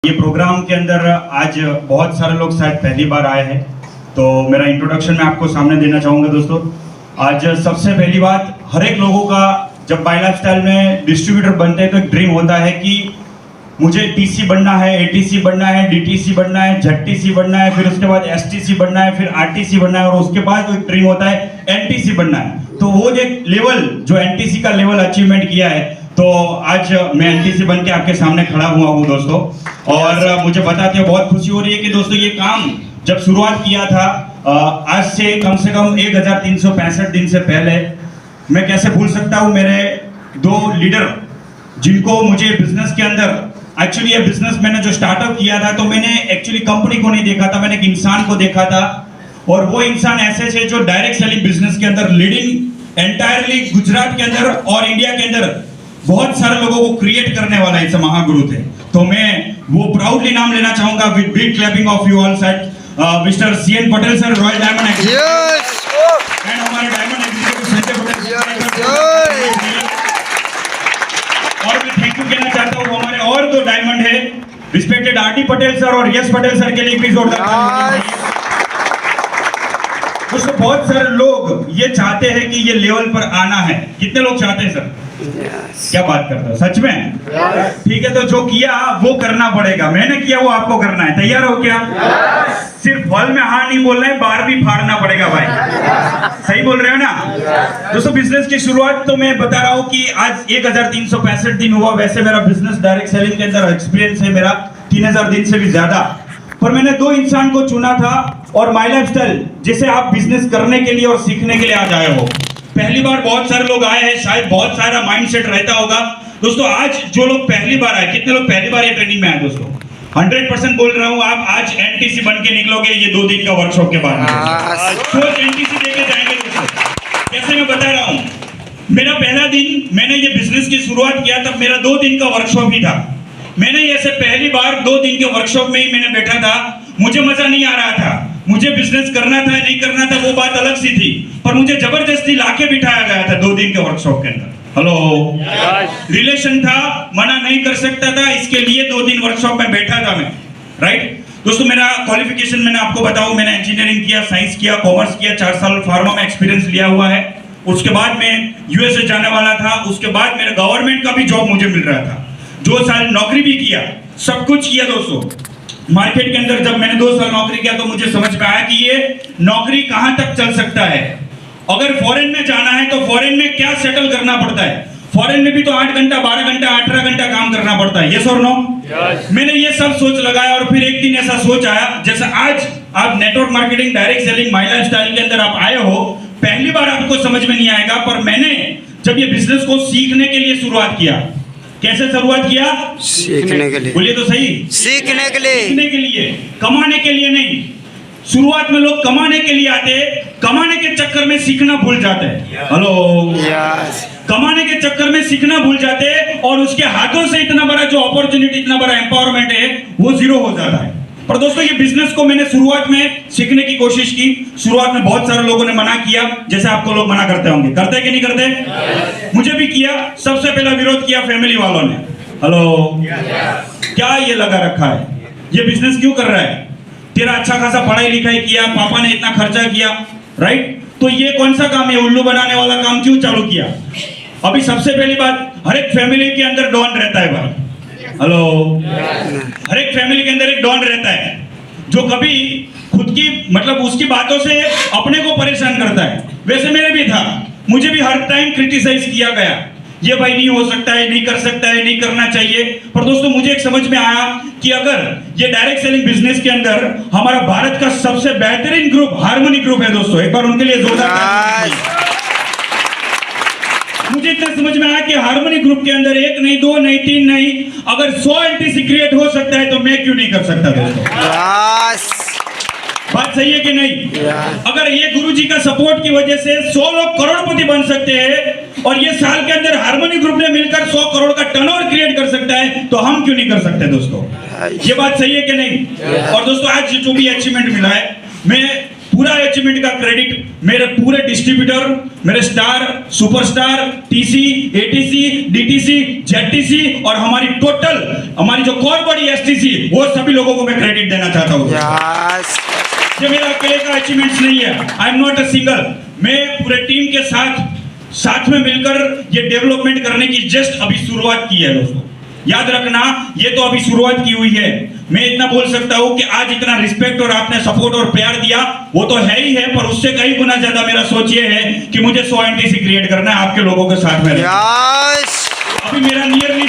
ये प्रोग्राम के अंदर आज बहुत सारे लोग शायद पहली बार आए हैं, तो मेरा इंट्रोडक्शन मैं आपको सामने देना चाहूँगा दोस्तों। आज सबसे पहली बात, हर एक लोगों का जब बाय लाइफस्टाइल में डिस्ट्रीब्यूटर बनते हैं तो एक ड्रीम होता है कि मुझे टीसी बनना है, एटीसी बनना है, डीटीसी बनना है, झटटीसी बनना है, फिर उसके बाद एसटीसी बनना है, फिर आरटीसी बनना है और उसके बाद एक ड्रीम होता है एनटीसी बनना है। तो वो एक लेवल जो एनटीसी का लेवल अचीवमेंट किया है, तो आज मैं एनटीसी बन के आपके सामने खड़ा हुआ हूँ दोस्तों। और मुझे बताते हुए बहुत खुशी हो रही है कि दोस्तों ये काम जब शुरुआत किया था आज से कम 1365 दिन से पहले, मैं कैसे भूल सकता हूँ मेरे दो लीडर जिनको मुझे बिजनेस के अंदर, एक्चुअली ये बिजनेस मैंने जो स्टार्टअप किया था तो मैंने एक्चुअली कंपनी को नहीं देखा था, मैंने एक इंसान को देखा था। और वो इंसान ऐसे थे जो डायरेक्ट सेलिंग बिजनेस के अंदर लीडिंग एंटायरली गुजरात के अंदर और इंडिया के अंदर बहुत सारे लोगों को क्रिएट करने वाला ऐसे महागुरु थे। तो मैं वो प्राउडली नाम लेना चाहूंगा with big clapping of you all side mister CN Patel sir, royal diamond and हमारे डायमंड एग्जीक्यूटिव संजय पटेल। और मैं थैंक यू कहना चाहता हूँ हमारे और दो डायमंड है, रिस्पेक्टेड आरडी पटेल सर और यश पटेल सर के लिए भी जोरदार। दोस्तों बहुत सारे लोग ये चाहते हैं कि ये लेवल पर आना है। कितने लोग चाहते हैं सर? क्या बात करते हो, सच में? ठीक है, तो जो किया वो करना पड़ेगा। मैंने किया वो आपको करना है। तैयार हो क्या? सिर्फ हॉल में हाँ नहीं बोलना है, बाहर भी फाड़ना पड़ेगा भाई। सही बोल रहे हो ना दोस्तों? बिजनेस की शुरुआत तो मैं बता रहा हूँ कि आज 1365 दिन हुआ। वैसे मेरा बिजनेस डायरेक्ट सेलिंग के अंदर एक्सपीरियंस है मेरा 3000 दिन से भी ज्यादा। पर मैंने दो इंसान को चुना था और माय लाइफस्टाइल जिसे आप बिजनेस करने के लिए और सीखने के लिए आज आए हो। पहली बार बहुत सारे लोग आए हैं, शायद बहुत सारा माइंडसेट रहता होगा दोस्तों। आज जो लोग पहली बार आए, कितने लोग पहली बार ये ट्रेनिंग में आए दोस्तों? 100% बोल रहा हूँ, आप आज एनटीसी बन के निकलोगे ये 2 दिन का वर्कशॉप के बाद। तो एनटीसी देके जाएंगे दोस्तों। जैसे मैं बता रहा हूँ, मेरा पहला दिन मैंने ये बिजनेस की शुरुआत किया तब मेरा 2 दिन का वर्कशॉप ही था। मैंने ऐसे पहली बार 2 दिन के वर्कशॉप में ही मैंने बैठा था। मुझे मजा नहीं आ रहा था, मुझे बिजनेस करना था नहीं करना था वो बात अलग सी थी, पर मुझे जबरदस्ती लाके बिठाया गया था 2 दिन के वर्कशॉप के अंदर। हेलो, रिलेशन था, मना नहीं कर सकता था, इसके लिए 2 दिन वर्कशॉप में बैठा था मैं। राइट दोस्तों, मेरा क्वालिफिकेशन मैंने आपको बताऊं, मैंने इंजीनियरिंग किया, साइंस किया, कॉमर्स किया, 4 साल फार्मा में एक्सपीरियंस लिया हुआ है। उसके बाद मैं यूएसए जाने वाला था। उसके बाद मेरे गवर्नमेंट का भी जॉब मुझे मिल रहा था। 2 साल नौकरी भी किया, सब कुछ किया दोस्तों। मार्केट के अंदर जब मैंने 2 साल नौकरी किया तो मुझे समझ में आया कि ये नौकरी कहां तक चल सकता है। अगर फॉरेन में जाना है तो फॉरेन में क्या सेटल करना पड़ता है। फॉरेन में भी तो 8 घंटा, 12 घंटा, 18 घंटा काम करना पड़ता है। यस और नो? मैंने ये सब सोच लगाया और फिर एक दिन ऐसा सोच आया, जैसे आज आप network marketing, direct selling, my lifestyle के अंदर आप आए हो, पहली बार आपको समझ में नहीं आएगा, पर मैंने जब ये बिजनेस को सीखने के लिए शुरुआत किया। कैसे शुरुआत किया? सीखने के लिए। बोलिए तो सही। सीखने के लिए। सीखने के लिए, कमाने के लिए नहीं। शुरुआत में लोग कमाने के लिए आते, कमाने के चक्कर में सीखना भूल जाते हैं। हेलो, कमाने के चक्कर में सीखना भूल जाते और उसके हाथों से इतना बड़ा जो अपॉर्चुनिटी, इतना बड़ा एम्पावरमेंट है वो जीरो हो जाता है। पर दोस्तों ये बिजनेस को मैंने शुरुआत में सीखने की कोशिश की। शुरुआत में बहुत सारे लोगों ने मना किया, जैसे आपको लोग मना करते होंगे। करते कि नहीं करते? मुझे भी किया। सबसे पहला विरोध किया फैमिली वालों ने। हेलो, क्या ये लगा रखा है, ये बिजनेस क्यों कर रहा है? तेरा अच्छा खासा पढ़ाई लिखाई किया, पापा ने इतना खर्चा किया, राइट? तो ये कौन सा काम है, उल्लू बनाने वाला काम क्यों चालू किया? अभी सबसे पहली बात, हर एक फैमिली के अंदर डॉन रहता है भाई। हेलो, हर एक फैमिली के अंदर एक डॉन रहता है जो कभी खुद की मतलब उसकी बातों से अपने को परेशान करता है। वैसे मेरे भी था, मुझे भी हर टाइम क्रिटिसाइज किया गया, ये भाई नहीं हो सकता है, नहीं कर सकता है, नहीं करना चाहिए। पर दोस्तों मुझे एक समझ में आया कि अगर ये डायरेक्ट सेलिंग बिजनेस के अंदर हमारा भारत का सबसे बेहतरीन ग्रुप हार्मनी ग्रुप है दोस्तों, एक बार उनके लिए जोरदार। मुझे इतना समझ में आया कि हार्मनी ग्रुप के अंदर 1 नहीं, 2 नहीं, 3 नहीं, अगर 100 एनटीसी क्रिएट हो सकता है तो मैं क्यों नहीं कर सकता दोस्तों? बात सही है कि नहीं? अगर ये गुरुजी का सपोर्ट की वजह से 100 लोग करोड़पति बन सकते हैं और ये साल के अंदर हार्मनी ग्रुप ने मिलकर 100 करोड़ का टर्नओवर क्रिएट कर सकता है, तो हम क्यों नहीं कर सकते दोस्तों? ये बात सही है कि नहीं? और दोस्तों आज जो भी अचीवमेंट मिला है, मैं पूरा अचीवमेंट का क्रेडिट मेरे पूरे डिस्ट्रीब्यूटर, मेरे star, superstar, TC, ATC, DTC, JTC और हमारी जो कोर बॉडी एसटीसी, वो सभी लोगों को मैं क्रेडिट देना चाहता हूँ। ये मेरा अकेले का अचीवमेंट्स नहीं है, I am not a single. मैं पूरे टीम के साथ में मिलकर ये डेवलपमेंट करने की जस्ट अभी शुरुआत की है दोस्तों। याद रखना, ये तो अभी शुरुआत की हुई है। मैं इतना बोल सकता हूँ कि आज इतना रिस्पेक्ट और आपने सपोर्ट और प्यार दिया, वो तो है ही है, पर उससे कई गुना ज्यादा मेरा सोच ये है कि मुझे 100 एनटीसी क्रिएट करना है आपके लोगों के साथ में। अभी मेरा नियरली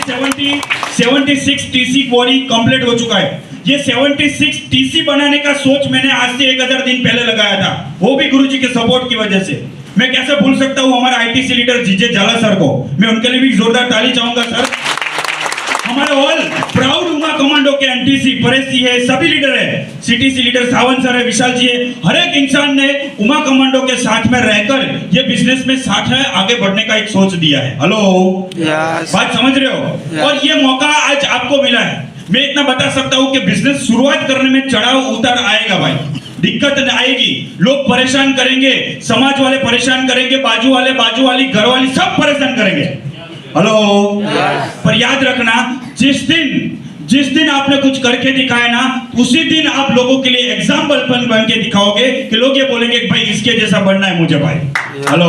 76 टीसी बॉडी कंप्लीट हो चुका है। ये 76 टीसी बनाने का सोच मैंने आज से 1000 दिन पहले लगाया था, वो भी गुरुजी के सपोर्ट की वजह से। मैं कैसे भूल सकता हूँ हमारे आईटीसी लीडर जीजे झाला सर को, मैं उनके लिए भी जोरदार ताली चाहूंगा सर। हमारे ऑल प्राउड उमा कमांडो के एनटीसी परेश जी है, सभी लीडर है, सीटीसी लीडर सावंत सर है, विशाल जी है, हर एक इंसान ने उमा कमांडो के साथ में रहकर ये बिजनेस में साथ में आगे बढ़ने का एक सोच दिया है। हेलो, बात समझ रहे हो? और ये मौका आज आपको मिला है। मैं इतना बता सकता हूँ कि बिजनेस शुरुआत करने में चढ़ाव उतार आएगा भाई, दिक्कत आएगी, लोग परेशान करेंगे, समाज वाले परेशान करेंगे, बाजू वाली, घर वाली, सब परेशान करेंगे। हेलो, पर याद रखना, जिस दिन आपने कुछ करके दिखाया ना, उसी दिन आप लोगों के लिए एग्जाम्पल बन के दिखाओगे कि लोग ये बोलेंगे कि भाई इसके जैसा बनना है मुझे भाई। हेलो,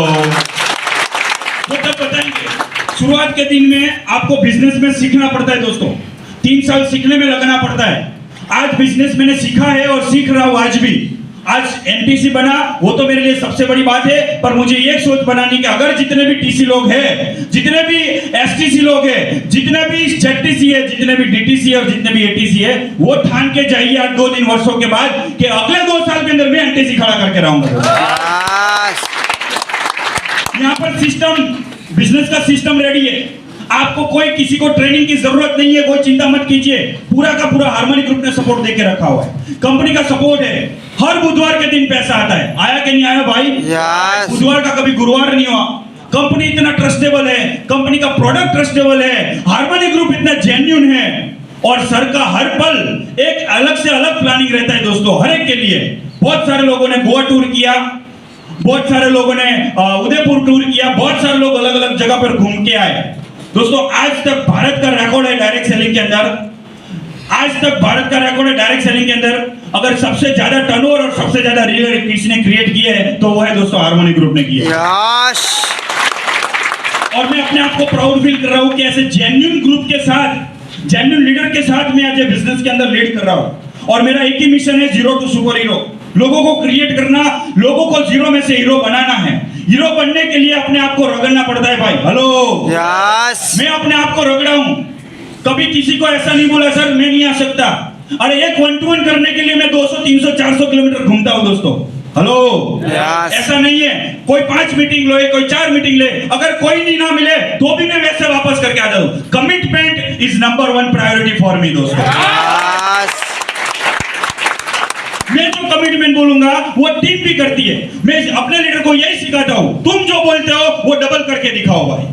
वो तब बताएंगे। शुरुआत के दिन में आपको बिजनेस में सीखना पड़ता है दोस्तों, 3 साल सीखने में लगना पड़ता है। आज बिजनेस मैंने सीखा है और सीख रहा हूं आज भी। आज एनटीसी बना, वो तो मेरे लिए सबसे बड़ी बात है, पर मुझे ये सोच बनानी कि अगर जितने भी टीसी लोग हैं, जितने भी एसटीसी लोग हैं, जितने भी जेटीसी है, जितने भी डीटीसी है और जितने भी एटीसी है, वो ठान के जाइए आज 2 वर्षों के बाद कि अगले 2 साल के अंदर मैं एनटीसी खड़ा करके रहूंगा। यहाँ पर सिस्टम, बिजनेस का सिस्टम रेडी है। आपको कोई किसी को ट्रेनिंग की जरूरत नहीं है, कोई चिंता मत कीजिए। पूरा का पूरा हार्मोनी ग्रुप ने सपोर्ट देके रखा हुआ है, कंपनी का सपोर्ट है। हर बुधवार के दिन पैसा आता है, आया कि नहीं आया भाई? बुधवार का कभी गुरुवार नहीं हुआ। कंपनी इतना ट्रस्टेबल है, कंपनी का प्रोडक्ट ट्रस्टेबल है, हार्मोनी ग्रुप इतना जेन्युइन है, और सर का हर पल एक अलग से अलग प्लानिंग रहता है दोस्तों, हर एक के लिए। बहुत सारे लोगों ने गोवा टूर किया, बहुत सारे लोगों ने उदयपुर टूर किया, बहुत सारे लोग अलग अलग जगह पर घूम के आए। दोस्तों, आज तक भारत का रिकॉर्ड है डायरेक्ट सेलिंग के अंदर, आज तक भारत का रिकॉर्ड है डायरेक्ट सेलिंग के अंदर। अगर सबसे ज्यादा टर्नओवर और सबसे ज्यादा रीलर किसने क्रिएट किए हैं तो वो है दोस्तों हार्मोनी ग्रुप ने किया। और मैं अपने आप को प्राउड फील कर रहा हूं कि ऐसे जेन्युइन ग्रुप के साथ, जेन्युइन लीडर के साथ मैं आज बिजनेस के अंदर लीड कर रहा हूं। और मेरा एक ही मिशन है, जीरो टू सुपर हीरो। लोगों को क्रिएट करना, लोगों को जीरो में से हीरो बनाना है। हीरो बनने के लिए अपने आप को रगड़ना पड़ता है भाई। हेलो, मैं अपने आप को रगड़ा हूं, कभी किसी को ऐसा नहीं बोला सर मैं नहीं आ सकता। अरे एक 1-to-1 करने के लिए मैं 200, 300, 400 किलोमीटर घूमता हूं दोस्तों। हेलो, ऐसा नहीं है कोई 5 मीटिंग ले, कोई 4 मीटिंग ले, अगर कोई नहीं ना मिले तो भी मैं वैसे वापस करके आ जाऊं। Commitment is number 1 priority for me दोस्तों। मैं जो कमिटमेंट बोलूंगा वो टीम भी करती है। मैं अपने लीडर को यही सिखाता हूं, तुम जो बोलते हो वो डबल करके दिखाओ भाई।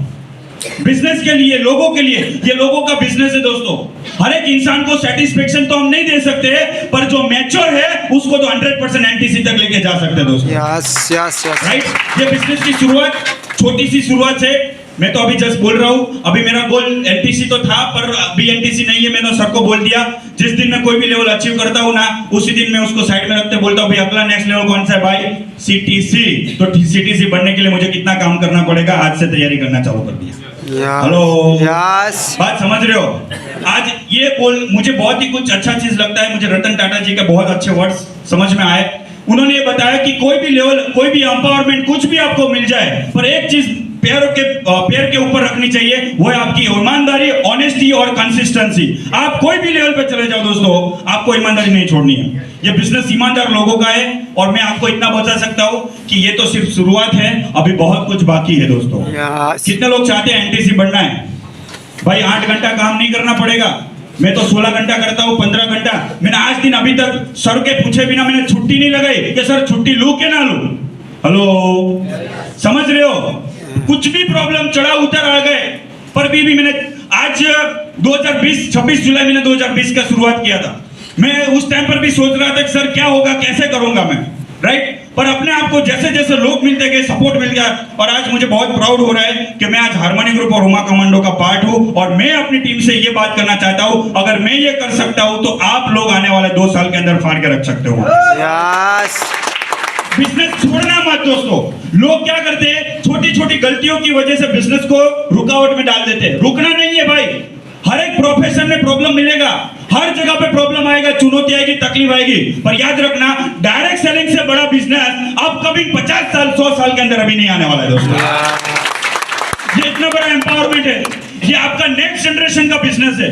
बिजनेस के लिए, लोगों के लिए, ये लोगों का बिजनेस है दोस्तों। हर एक इंसान को सेटिस्फेक्शन तो हम नहीं दे सकते, पर जो मैच्योर है उसको तो 100% एनटीसी तक लेके जा सकते हैं दोस्तों। राइट, ये बिजनेस की शुरुआत छोटी सी शुरुआत है। मैं तो अभी जस्ट बोल रहा हूँ, अभी मेरा गोल एनटीसी तो था, पर अभी एनटीसी नहीं है। मैंने सर को बोल दिया, जिस दिन मैं कोई भी लेवल अचीव करता हूँ ना, उसी दिन मैं उसको साइड में रखते बोलता हूँ भाई अगला नेक्स्ट लेवल कौन सा है भाई? सीटीसी। तो सीटीसी बनने के लिए मुझे कितना काम करना पड़ेगा, आज से तैयारी करना चालू कर दिया। हेलो, बात समझ रहे हो? आज ये बोल मुझे बहुत ही कुछ अच्छा चीज लगता है। मुझे रतन टाटा जी के बहुत अच्छे वर्ड्स समझ में आए। उन्होंने ये बताया कि कोई भी लेवल, कोई भी एम्पावरमेंट, कुछ भी आपको मिल जाए, पर एक चीज पैर के ऊपर रखनी चाहिए, वो है आपकी ईमानदारी, ऑनेस्टी और कंसिस्टेंसी। आप कोई भी लेवल पे चले जाओ दोस्तों, आपको ईमानदारी नहीं छोड़नी है। ये बिजनेस ईमानदार लोगों का है, और मैं आपको इतना बता सकता हूँ कि ये तो सिर्फ शुरुआत है, अभी बहुत कुछ बाकी है दोस्तों। कितने लोग चाहते हैं एनटीसी बनना है? भाई 8 घंटा काम नहीं करना पड़ेगा, मैं तो 16 घंटा करता हूँ, 15 घंटा। मैंने आज दिन अभी तक सर के पूछे बिना मैंने छुट्टी नहीं लगाई कि सर छुट्टी लूं कि ना लूं। हेलो, समझ रहे हो? कुछ भी प्रॉब्लम चढ़ा उतर आ गए, पर भी मैंने आज 2020 26 जुलाई मैंने 2020 का शुरुआत किया था। मैं उस टाइम पर भी सोच रहा था कि सर क्या होगा, कैसे करूंगा मैं, राइट। पर अपने आप को जैसे जैसे लोग मिलते गए, सपोर्ट मिल गया, और आज मुझे बहुत प्राउड हो रहा है कि मैं आज हार्मनी ग्रुप और उमा कमांडो का पार्ट हूं। और मैं अपनी टीम से ये बात करना चाहता हूं, अगर मैं ये कर सकता हूं तो आप लोग आने वाले 2 साल के अंदर फाड़ के रख सकते हो। बिजनेस छोड़ना मत दोस्तों। लोग क्या करते हैं, छोटी छोटी गलतियों की वजह से बिजनेस को रुकावट में डाल देते हैं। रुकना नहीं है भाई, हर एक प्रोफेशन में प्रॉब्लम मिलेगा, हर जगह पे प्रॉब्लम आएगा, चुनौती आएगी, तकलीफ आएगी, पर याद रखना डायरेक्ट सेलिंग से बड़ा बिजनेस अब कभी 50 साल 100 साल के अंदर अभी नहीं आने वाला है दोस्तों। ये इतना बड़ा एम्पावरमेंट है, ये आपका नेक्स्ट जनरेशन का बिजनेस है।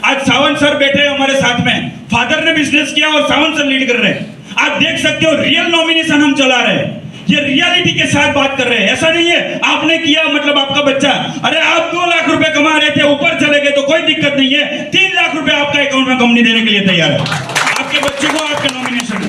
आज सावंत सर बैठे हैं हमारे साथ में, फादर ने बिजनेस किया और सावंत सर लीड कर रहे हैं। आप देख सकते हो रियल नॉमिनेशन हम चला रहे हैं, ये रियलिटी के साथ बात कर रहे हैं। ऐसा नहीं है आपने किया मतलब आपका बच्चा, अरे आप 2 लाख रुपए कमा रहे थे, ऊपर चले गए तो कोई दिक्कत नहीं है, 3 लाख रुपए आपका अकाउंट में कंपनी देने के लिए तैयार है आपके बच्चे को, आपके नॉमिनेशन को।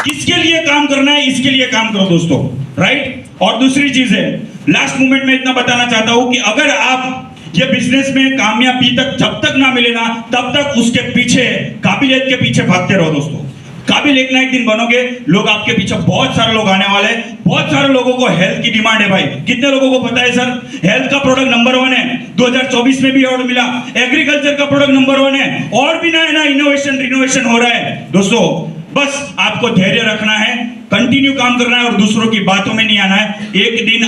किसके लिए काम करना है, इसके लिए काम करो दोस्तों, राइट। और दूसरी चीज है, लास्ट मोमेंट में इतना बताना चाहता हूं कि अगर आप ये बिजनेस में कामयाबी तक जब तक ना मिले ना, तब तक उसके पीछे, काबिलियत के पीछे भागते रहो दोस्तों। काबिल एक ना एक दिन बनोगे, लोग आपके पीछे, बहुत सारे लोग आने वाले हैं। बहुत सारे लोगों को हेल्थ की डिमांड है भाई, कितने लोगों को पता है सर हेल्थ का प्रोडक्ट नंबर 1 है, 2024 में भी अवार्ड मिला। एग्रीकल्चर का प्रोडक्ट नंबर 1 है, और भी ना इनोवेशन रिनोवेशन हो रहा है दोस्तों। बस आपको धैर्य रखना है, कंटिन्यू काम करना है और दूसरों की बातों में नहीं आना है। एक दिन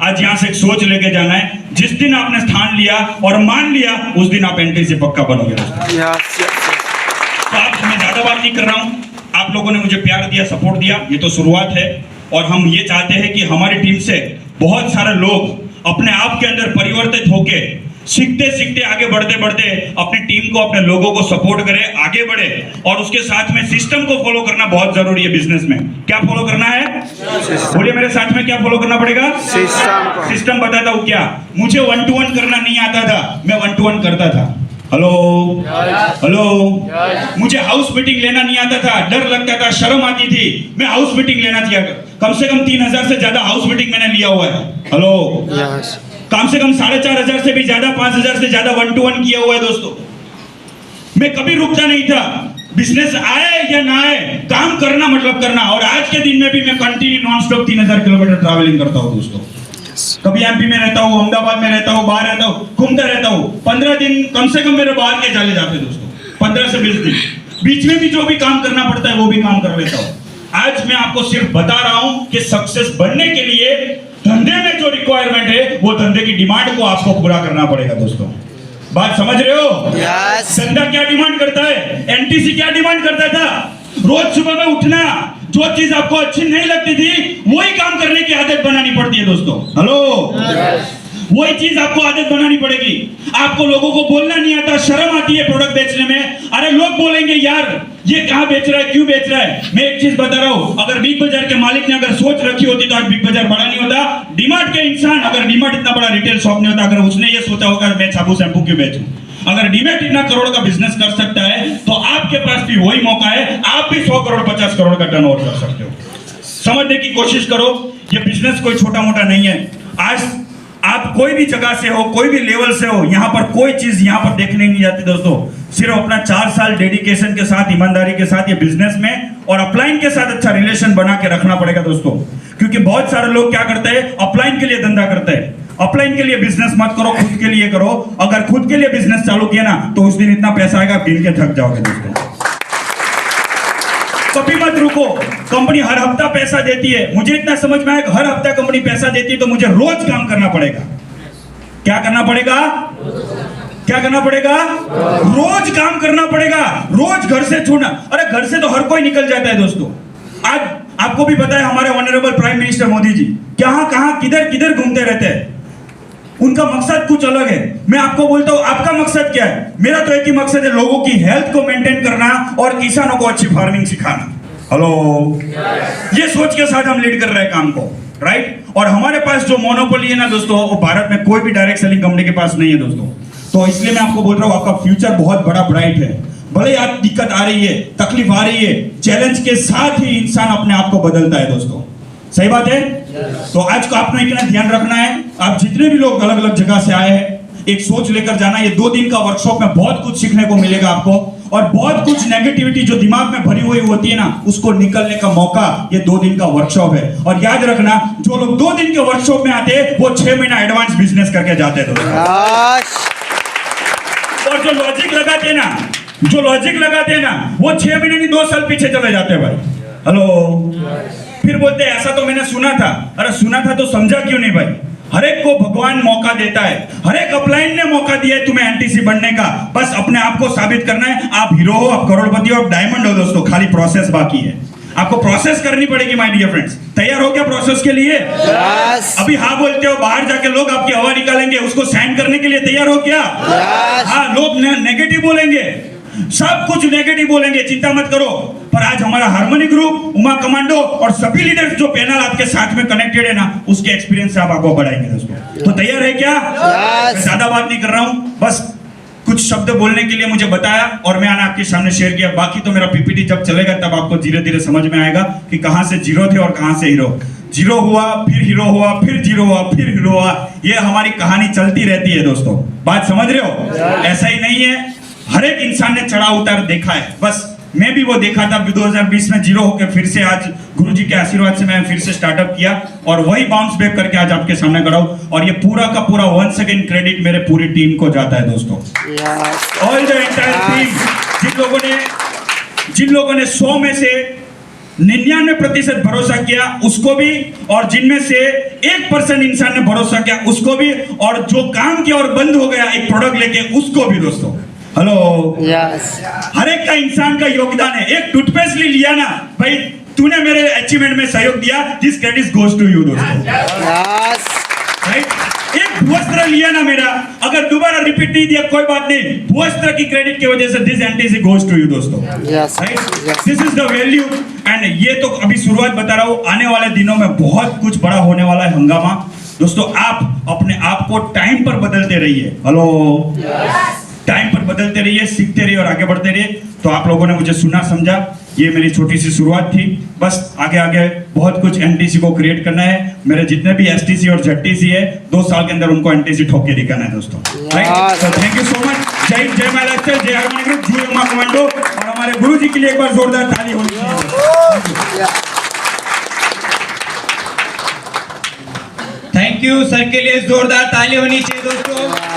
आज यहां से एक सोच लेके जाना है, जिस दिन आपने स्थान लिया और मान लिया, उस दिन आप एंट्री से पक्का बनोगे। तो आप, मैं ज्यादा बात नहीं कर रहा हूं, आप लोगों ने मुझे प्यार दिया, सपोर्ट दिया, ये तो शुरुआत है। और हम ये चाहते हैं कि हमारी टीम से बहुत सारे लोग अपने आप के अंदर परिवर्तित होके, सीखते सीखते, आगे बढ़ते बढ़ते अपनी टीम को, अपने लोगों को सपोर्ट करें, आगे बढ़े। और उसके साथ में सिस्टम को फॉलो करना बहुत जरूरी है बिजनेस में। क्या फॉलो करना है, बोलिए मेरे साथ में, क्या फॉलो करना पड़ेगा? सिस्टम बताता हूं क्या। मुझे 1 to 1 करना नहीं आता था, मैं 1 to 1 करता था। हेलो हेलो, मुझे हाउस मीटिंग लेना नहीं आता था, डर लगता था, शर्म आती थी, मैं हाउस मीटिंग लेना चाहिए। कम से कम 3000 से ज्यादा हाउस मीटिंग मैंने लिया हुआ है। हेलो, कम से कम 4500 से भी ज्यादा, 5000 से ज्यादा 1 to 1 किया हुआ है दोस्तों। मैं कभी रुकता नहीं था, बिजनेस आए या ना आए, काम करना मतलब करना। और आज के दिन में भी मैं continue non stop 3000 kilometre travelling करता हूँ दोस्तों। कभी एमपी में रहता हूँ, अहमदाबाद में रहता हूँ, बाहर रहता हूँ, घूमता रहता हूँ। 15 दिन कम से कम मेरे बाहर के चले जाते दोस्तों, 15 से 20 दिन। बीच में भी जो भी काम करना पड़ता है वो भी काम कर लेता हूँ। आज मैं आपको सिर्फ बता रहा हूँ कि सक्सेस बनने के लिए धंधे में जो रिक्वायरमेंट है, वो धंधे की डिमांड को आपको पूरा करना पड़ेगा दोस्तों। बात समझ रहे हो? धंधा क्या डिमांड करता है, एनटीसी क्या डिमांड करता था? रोज सुबह में उठना, जो चीज आपको अच्छी नहीं लगती थी वही काम करने की आदत बनानी पड़ती है दोस्तों। हेलो, वही चीज आपको आदत बनानी पड़ेगी। आपको लोगों को बोलना नहीं आता, शर्म आती है प्रोडक्ट बेचने में। अरे लोग बोलेंगे यार ये कहां बेच रहा है, क्यों बेच रहा है। मैं एक चीज बता रहा हूं, अगर बिग बाजार के मालिक ने अगर सोच रखी होती तो आज बिग बाजार बड़ा नहीं होता। डीमार्ट के इंसान, अगर डीमार्ट इतना बड़ा रिटेल शॉप नहीं होता, अगर उसने ये सोचा होगा मैं साबुन शैम्पू क्यों बेचूं। अगर डीमैट इतना करोड़ का बिजनेस कर सकता है तो आपके पास भी वही मौका है, आप भी 100 करोड़ 50 करोड़ का टर्नओवर कर सकते हो। समझने की कोशिश करो, ये बिजनेस कोई छोटा मोटा नहीं है। आज आप कोई भी जगह से हो, कोई भी लेवल से हो, यहाँ पर कोई चीज यहाँ पर देखने नहीं जाती दोस्तों। सिर्फ अपना 4 साल डेडिकेशन के साथ, ईमानदारी के साथ ये बिजनेस में और अपलाइन के साथ अच्छा रिलेशन बना के रखना पड़ेगा दोस्तों। क्योंकि बहुत सारे लोग क्या करते हैं, अपलाइन के लिए धंधा करते हैं। अपलाइन के लिए बिजनेस मत करो, खुद के लिए करो। अगर खुद के लिए बिजनेस चालू किया ना तो उस दिन इतना पैसा आएगा, गिन के थक जाओगे दोस्तों। कभी मत रुको, कंपनी हर हफ्ता पैसा देती है। मुझे इतना समझ में आया कि हर हफ्ता कंपनी पैसा देती है तो मुझे रोज काम करना पड़ेगा। क्या करना पड़ेगा? क्या करना पड़ेगा? रोज काम करना पड़ेगा, रोज घर से छोड़ना। अरे घर से तो हर कोई निकल जाता है दोस्तों। आज आपको भी पता है हमारे honourable prime minister Modi ji कहां किधर किधर घूमते रहते हैं। उनका मकसद कुछ अलग है। मैं आपको बोलता हूं आपका मकसद क्या है? मेरा तो एक ही मकसद है, लोगों की हेल्थ को मेंटेन करना और किसानों को अच्छी फार्मिंग सिखाना। हेलो, ये सोच के साथ हम लीड कर रहे हैं काम को, राइट। और हमारे पास जो मोनोपोली है ना दोस्तों, वो भारत में कोई भी डायरेक्ट सेलिंग कंपनी के पास नहीं है दोस्तों। तो इसलिए मैं आपको बोल रहा हूं आपका फ्यूचर बहुत बड़ा ब्राइट है। भले आप दिक्कत आ रही है, तकलीफ आ रही है, चैलेंज के साथ ही इंसान अपने आप को बदलता है दोस्तों। सही बात है। तो आज को आपको इतना ध्यान रखना है, आप जितने भी लोग अलग अलग जगह से आए हैं, एक सोच लेकर जाना। ये 2 दिन का वर्कशॉप में बहुत कुछ सीखने को मिलेगा आपको। और बहुत कुछ नेगेटिविटी जो दिमाग में भरी हुई होती है ना, उसको निकलने का मौका ये 2 दिन का वर्कशॉप है। और याद रखना, जो लोग 2 दिन के वर्कशॉप में आते हैं वो 6 महीना एडवांस बिजनेस करके जाते हैं दोस्तों। और जो लॉजिक लगाते हैं ना, वो 6 महीने नहीं 2 साल पीछे चले जाते हैं भाई। हेलो, फिर बोलते हैं ऐसा तो मैंने सुना था। अरे सुना था तो समझा क्यों नहीं भाई? हर एक को भगवान मौका देता है, हर एक अपलाइन ने मौका दिया है तुम्हें एनटीसी बनने का। बस अपने आप को साबित करना है। आप हीरो हो, आप करोड़पति हो, आप डायमंड हो दोस्तों, खाली प्रोसेस बाकी है। आपको प्रोसेस करनी पड़ेगी माय डियर फ्रेंड्स। तैयार हो क्या प्रोसेस के लिए? अभी हाँ बोलते हो, बाहर जाके लोग आपकी हवा निकालेंगे, उसको साइन करने के लिए तैयार हो क्या? हाँ, लोग नेगेटिव बोलेंगे, सब कुछ नेगेटिव बोलेंगे, चिंता मत करो। पर आज हमारा हार्मनी ग्रुप, उमा कमांडो और सभी लीडर्स जो पैनल आपके साथ में कनेक्टेड है ना, उसके एक्सपीरियंस से आप आगे बढ़ाएंगे दोस्तों। तो तैयार है क्या? मैं ज्यादा बात नहीं कर रहा हूं, बस कुछ शब्द बोलने के लिए मुझे बताया और मैंने आपके सामने शेयर किया। बाकी तो मेरा पीपीटी जब चलेगा तब आपको धीरे धीरे समझ में आएगा कि कहां से जीरो थे और कहां से हीरो। जीरो हुआ, फिर हीरो हुआ, फिर जीरो हुआ, फिर हीरो हुआ। ये हमारी कहानी चलती रहती है दोस्तों। बात समझ रहे हो? ऐसा ही नहीं है, हर एक इंसान ने चढ़ाव उतार देखा है। बस मैं भी वो देखा था 2020 में, जीरो होकर फिर से आज गुरुजी के आशीर्वाद से मैं फिर से स्टार्टअप किया और वही बाउंस बैक करके आज आपके सामने खड़ा हूं। और ये पूरा का पूरा वंस अगेन क्रेडिट मेरे पूरी टीम को जाता है दोस्तों। ऑल द एंटायर टीम, जिन लोगों ने 100 में से 99% भरोसा किया उसको भी, और जिनमें से 1% इंसान ने भरोसा किया उसको भी, और जो काम किया और बंद हो गया एक प्रोडक्ट लेके उसको भी दोस्तों। हेलो, हर एक का इंसान का योगदान है। एक टूथपेस्ट लिया ना भाई, तूने मेरे अचीवमेंट में सहयोग दिया, this credit goes to you दोस्तों। राइट? एक भुवस्त्र लिया ना मेरा, अगर दोबारा रिपीट नहीं दिया कोई बात नहीं, भुवस्त्र की क्रेडिट की वजह से this NTC goes to you दोस्तों। Right? This is the value. And ये तो अभी शुरुआत बता रहा हूं, आने वाले दिनों में बहुत कुछ बड़ा होने वाला है हंगामा दोस्तों। आप अपने आप को टाइम पर बदलते रहिए। हेलो, टाइम पर बदलते रहिए, सीखते रहिए और आगे बढ़ते रहिए। तो आप लोगों ने मुझे सुना, समझा, ये मेरी छोटी सी शुरुआत थी। बस आगे आगे बहुत कुछ एनटीसी को क्रिएट करना है। मेरे जितने भी एसटीसी और जेडटीसी है, 2 साल के अंदर उनको एनटीसी ठोक के दिखाना है दोस्तों। राइट? तो थैंक यू सो मच। जय जय माय लाइफस्टाइल, जय हार्मनी ग्रुप, जय उमा कमांडो। और हमारे गुरुजी के लिए एक बार जोरदार ताली होनी चाहिए। थैंक यू सर के लिए जोरदार ताली होनी चाहिए दोस्तों।